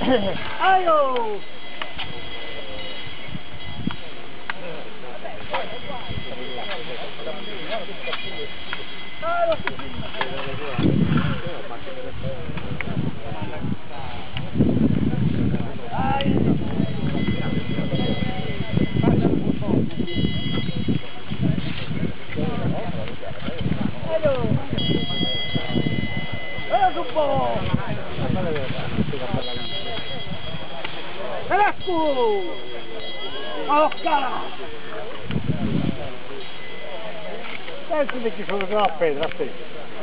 Aio! Ecco! Oh, cara! Senti che ci sono la pedra, aspetta.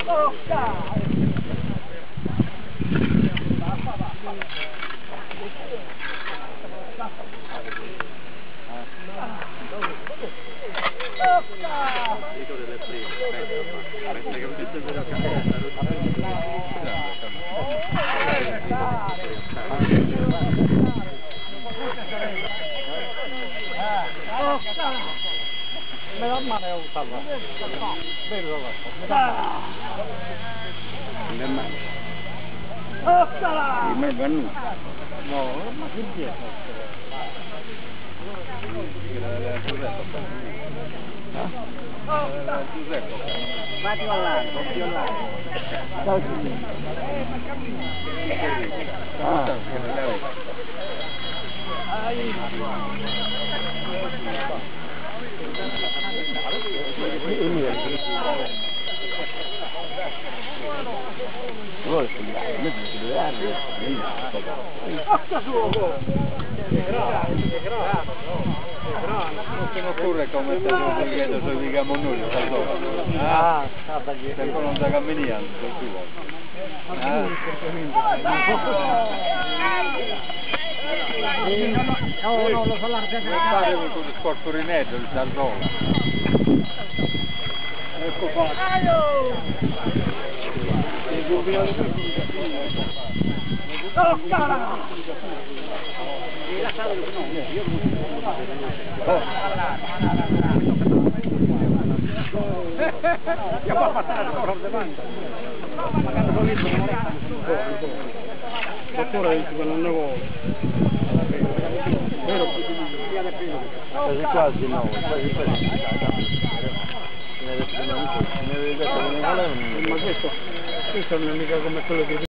Oh, cara! Oh, cara! Me la mano è un salva. Bello la me vanno. No, ma che dietro? Vatti là, proprio là. Ciao Giuseppe. Non occorre come stiamo dicendo se diciamo noi, se non da camminiamo, No, lo fa fare con il sporcorinetto, il saldola. Ecco fatto. Oh, cara! Che può passare ancora davanti? Dottore dice che non ne vuole. Quasi quasi no, quasi quasi. Ma questo non è mica come quello che